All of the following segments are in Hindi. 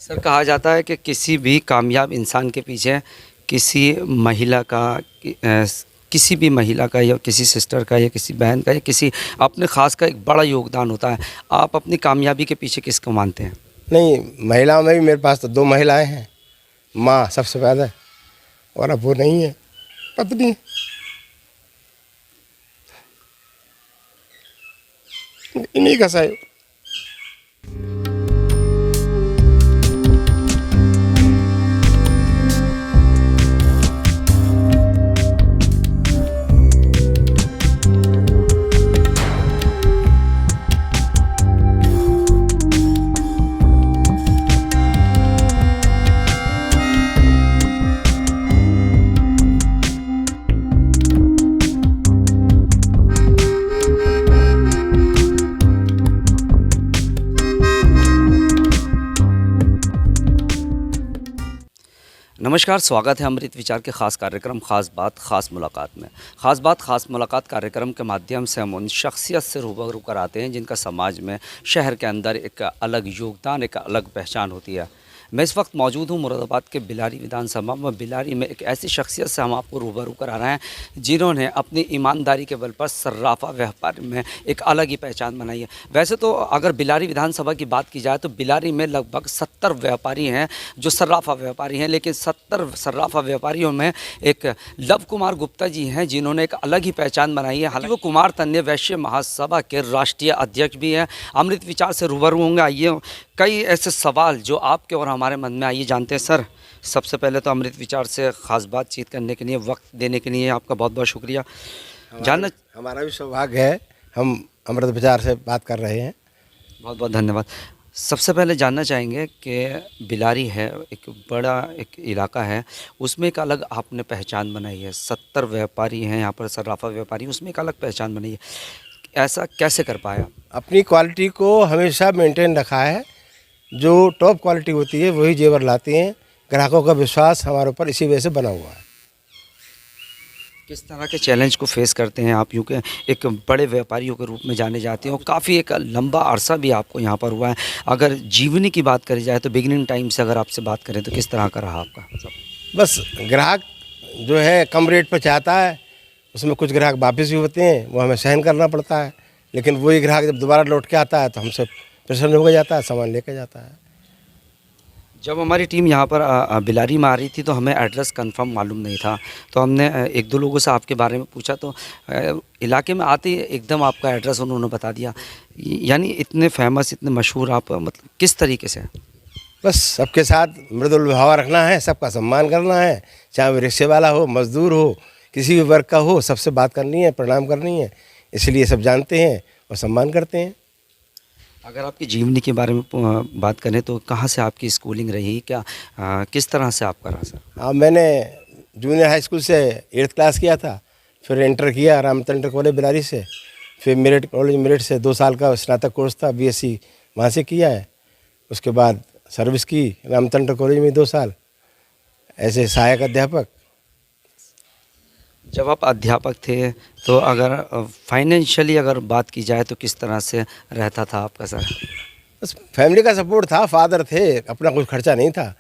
सर, कहा जाता है कि किसी भी कामयाब इंसान के पीछे किसी महिला का किसी भी महिला का या किसी सिस्टर का या किसी बहन का या किसी अपने ख़ास का एक बड़ा योगदान होता है। आप अपनी कामयाबी के पीछे किसको मानते हैं? नहीं, महिलाओं में भी मेरे पास तो 2 महिलाएं हैं। माँ सबसे ज़्यादा, और अब वो नहीं है, पत्नी। इन्हीं का सहयोग। नमस्कार, स्वागत है अमृत विचार के ख़ास कार्यक्रम ख़ास बात ख़ास मुलाकात में। ख़ास बात ख़ास मुलाकात कार्यक्रम के माध्यम से हम उन शख्सियत से रूबरू कराते हैं जिनका समाज में, शहर के अंदर एक अलग योगदान, एक अलग पहचान होती है। मैं इस वक्त मौजूद हूँ मुरादाबाद के बिलारी विधानसभा में। बिलारी में एक ऐसी शख्सियत से हम आपको रूबरू करा रहे हैं जिन्होंने अपनी ईमानदारी के बल पर सर्राफा व्यापार में एक अलग ही पहचान बनाई है। वैसे तो अगर बिलारी विधानसभा की बात की जाए तो बिलारी में लगभग 70 व्यापारी हैं जो सर्राफा व्यापारी हैं, लेकिन 70 सर्राफा व्यापारियों में एक लव कुमार गुप्ता जी हैं जिन्होंने एक अलग ही पहचान बनाई है। हालांकि वो कुमार तन्य वैश्य महासभा के राष्ट्रीय अध्यक्ष भी हैं। अमृत विचार से रूबरू होंगे। आइए, कई ऐसे सवाल जो आपके और हमारे मन में आइए जानते हैं। सर, सबसे पहले तो अमृत विचार से ख़ास बातचीत करने के लिए, वक्त देने के लिए आपका बहुत बहुत शुक्रिया। हमारा भी सौभाग्य है, हम अमृत विचार से बात कर रहे हैं। बहुत बहुत धन्यवाद। सबसे पहले जानना चाहेंगे कि बिलारी है, एक बड़ा एक इलाका है, उसमें एक अलग आपने पहचान बनाई है। 70 व्यापारी हैं यहाँ पर, सर्राफा व्यापारी, उसमें एक अलग पहचान बनाई है। ऐसा कैसे कर पाया? अपनी क्वालिटी को हमेशा मेंटेन रखा है। जो टॉप क्वालिटी होती है वही जेवर लाते हैं। ग्राहकों का विश्वास हमारे ऊपर इसी वजह से बना हुआ है। किस तरह के चैलेंज को फेस करते हैं आप? यूँ एक बड़े व्यापारियों के रूप में जाने जाते हैं और काफ़ी एक लंबा अरसा भी आपको यहाँ पर हुआ है। अगर जीवनी की बात करी जाए तो बिगिनिंग टाइम से अगर आपसे बात करें तो किस तरह का रहा आपका? बस ग्राहक जो है कम रेट पर चाहता है, उसमें कुछ ग्राहक वापस भी होते हैं, वो हमें सहन करना पड़ता है। लेकिन वही ग्राहक जब दोबारा लौट के आता है तो हमसे प्रसन्न होकर जाता है, सामान लेकर जाता है। जब हमारी टीम यहाँ पर बिलारी में आ रही थी तो हमें एड्रेस कंफर्म मालूम नहीं था, तो हमने एक दो लोगों से आपके बारे में पूछा तो इलाके में आते ही एकदम आपका एड्रेस उन्होंने बता दिया। यानी इतने फेमस, इतने मशहूर आप, मतलब किस तरीके से? बस सबके साथ मृदुल व्यवहार रखना है, सबका सम्मान करना है, चाहे वो रिक्शे वाला हो, मजदूर हो, किसी भी वर्ग का हो, सबसे बात करनी है, प्रणाम करनी है। इसलिए सब जानते हैं और सम्मान करते हैं। अगर आपकी जीवनी के बारे में बात करें तो कहाँ से आपकी स्कूलिंग रही, क्या किस तरह से आपका रहा सर? हाँ, मैंने जूनियर हाई स्कूल से 8th क्लास किया था, फिर इंटर किया रामचंद्र कॉलेज बिलारी से, फिर मेरठ कॉलेज मेरठ से 2 साल का स्नातक कोर्स था, BSc वहाँ से किया है। उसके बाद सर्विस की रामचंद्र कॉलेज में 2 साल ऐसे सहायक अध्यापक। जब आप अध्यापक थे तो अगर फाइनेंशियली अगर बात की जाए तो किस तरह से रहता था आपका सर? बस फैमिली का सपोर्ट था, फादर थे, अपना कुछ खर्चा नहीं था।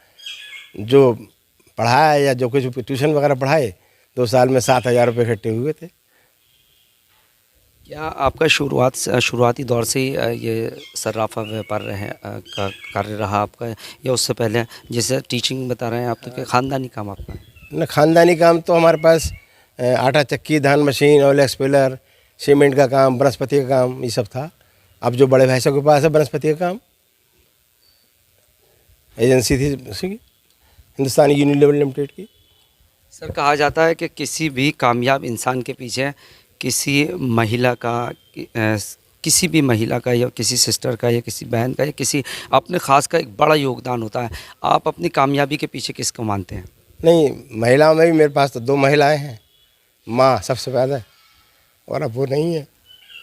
जो पढ़ाया या जो कुछ ट्यूशन वगैरह पढ़ाए, 2 साल में 7,000 रुपये इकट्ठे हुए थे। क्या आपका शुरुआती दौर से ही ये सर्राफा व्यापार का कार्य रहा आपका, या उससे पहले जैसे टीचिंग बता रहे हैं आप, तो क्या ख़ानदानी काम आपका है? न, खानदानी काम तो हमारे पास आटा चक्की, धान मशीन, ऑयल एक्सपेलर, सीमेंट का काम, वनस्पति का काम, ये सब था। अब जो बड़े भाई साहब के पास है वनस्पति का काम, एजेंसी थी उसकी, हिंदुस्तानी यूनिलीवर लिमिटेड की। सर, कहा जाता है कि किसी भी कामयाब इंसान के पीछे किसी महिला का किसी भी महिला का या किसी सिस्टर का या किसी बहन का या किसी अपने ख़ास का एक बड़ा योगदान होता है। आप अपनी कामयाबी के पीछे किसको मानते हैं? नहीं, महिलाओं में भी मेरे पास तो 2 महिलाएं हैं। माँ सबसे ज़्यादा, और अब वो नहीं है,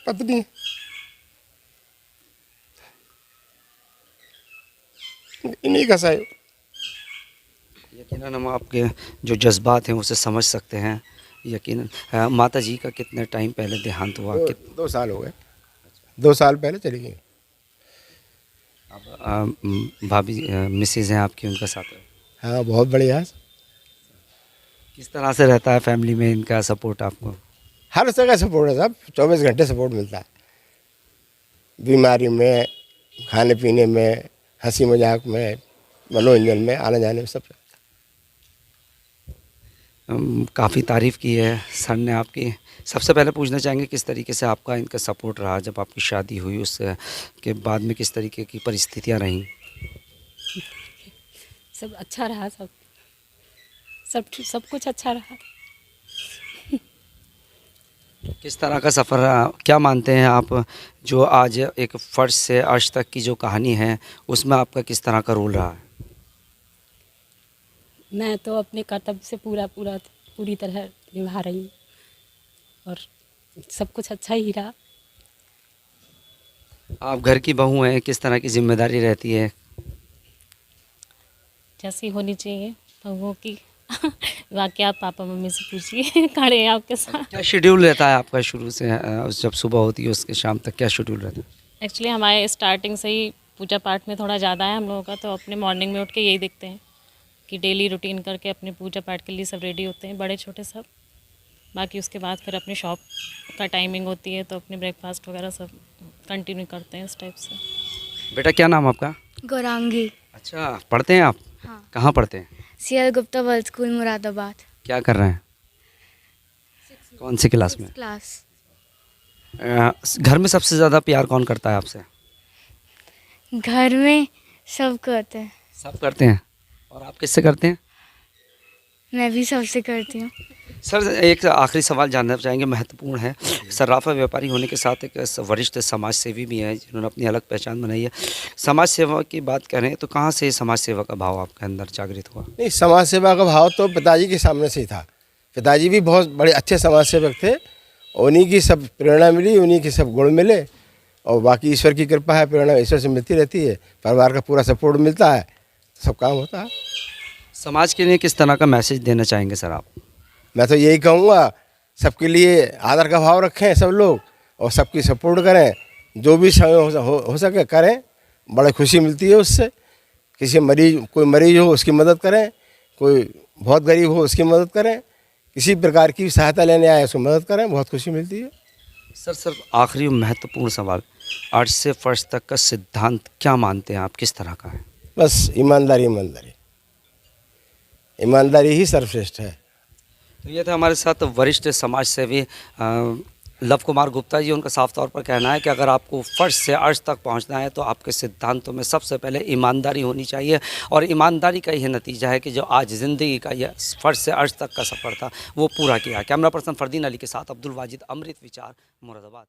पत्नी। इन्हीं का सहयोग। यकीनन हम आपके जो जज्बात हैं उसे समझ सकते हैं। यकीनन माता जी का कितने टाइम पहले देहांत हुआ? 2 साल हो गए, 2 साल पहले चली गई। अब भाभी मिसेज़ हैं आपकी, उनका साथ है। हाँ बहुत बढ़िया। किस तरह से रहता है फैमिली में इनका सपोर्ट आपको? हर जगह सपोर्ट है साहब, 24 घंटे सपोर्ट मिलता है, बीमारी में, खाने पीने में, हंसी मजाक में, मनोरंजन में, आने जाने में, सब। काफ़ी तारीफ़ की है सर ने आपकी। सबसे पहले पूछना चाहेंगे किस तरीके से आपका इनका सपोर्ट रहा जब आपकी शादी हुई, उससे के बाद में किस तरीके की परिस्थितियाँ रहीं? सब अच्छा रहा, सब कुछ अच्छा रहा। किस तरह का सफ़र रहा? क्या मानते हैं आप, जो आज एक फ़र्श से अर्श तक की जो कहानी है, उसमें आपका किस तरह का रोल रहा है? मैं तो अपने कर्तव्य से पूरी तरह निभा रही हूँ और सब कुछ अच्छा ही रहा। आप घर की बहू हैं, किस तरह की जिम्मेदारी रहती है? जैसी होनी चाहिए बहुओं की। बाकी आप पापा मम्मी से पूछिए, खड़े हैं आपके साथ। क्या शेड्यूल रहता है आपका शुरू से, जब सुबह होती है उसके शाम तक क्या शेड्यूल रहता है? एक्चुअली हमारे स्टार्टिंग से ही पूजा पाठ में थोड़ा ज़्यादा है हम लोगों का, तो अपने मॉर्निंग में उठ के यही देखते हैं कि डेली रूटीन करके अपने पूजा पाठ के लिए सब रेडी होते हैं, बड़े छोटे सब। बाकी उसके बाद फिर अपनी शॉप का टाइमिंग होती है, तो अपने ब्रेकफास्ट वगैरह सब कंटिन्यू करते हैं इस टाइप से। बेटा क्या नाम आपका? गौरांगी। अच्छा, पढ़ते हैं आप? हाँ। कहाँ पढ़ते हैं? CL Gupta world school Moradabad. क्या कर रहे हैं? कौन सी क्लास में? क्लास। घर में सबसे ज़्यादा प्यार कौन करता है आपसे? घर में सब करते हैं। सब करते हैं। और आप किससे करते हैं? मैं भी सबसे करती हूँ। सर एक आखिरी सवाल जानना चाहेंगे, महत्वपूर्ण है। सर्राफा व्यापारी होने के साथ एक वरिष्ठ समाज सेवी भी हैं जिन्होंने अपनी अलग पहचान बनाई है। समाज सेवा की बात करें तो कहाँ से समाज सेवा का भाव आपके अंदर जागृत हुआ? नहीं, समाज सेवा का भाव तो पिताजी के सामने से ही था। पिताजी भी बहुत बड़े अच्छे समाज सेवक थे, उन्हीं की सब प्रेरणा मिली, उन्हीं के सब गुण मिले, और बाकी ईश्वर की कृपा है, प्रेरणा ईश्वर से मिलती रहती है, परिवार का पूरा सपोर्ट मिलता है, सब काम होता है। समाज के लिए किस तरह का मैसेज देना चाहेंगे सर आप? मैं तो यही कहूँगा, सबके लिए आदर का भाव रखें सब लोग, और सबकी सपोर्ट करें, जो भी समय हो सके करें, बड़ी खुशी मिलती है उससे। किसी कोई मरीज हो उसकी मदद करें, कोई बहुत गरीब हो उसकी मदद करें, किसी प्रकार की सहायता लेने आए उसको मदद करें, बहुत खुशी मिलती है। सर आखिरी महत्वपूर्ण सवाल, अर्श से फर्श तक का सिद्धांत क्या मानते हैं आप, किस तरह का है? बस ईमानदारी, ईमानदारी, ईमानदारी ही सर्वश्रेष्ठ है। तो ये था हमारे साथ वरिष्ठ समाज सेवी लव कुमार गुप्ता जी। उनका साफ तौर पर कहना है कि अगर आपको फर्श से अर्श तक पहुंचना है तो आपके सिद्धांतों में सबसे पहले ईमानदारी होनी चाहिए, और ईमानदारी का यह नतीजा है कि जो आज ज़िंदगी का यह फर्श से अर्श तक का सफ़र था वो पूरा किया। कैमरा पर्सन फरदीन अली के साथ अब्दुल वाजिद, अमृत विचार, मुरादाबाद।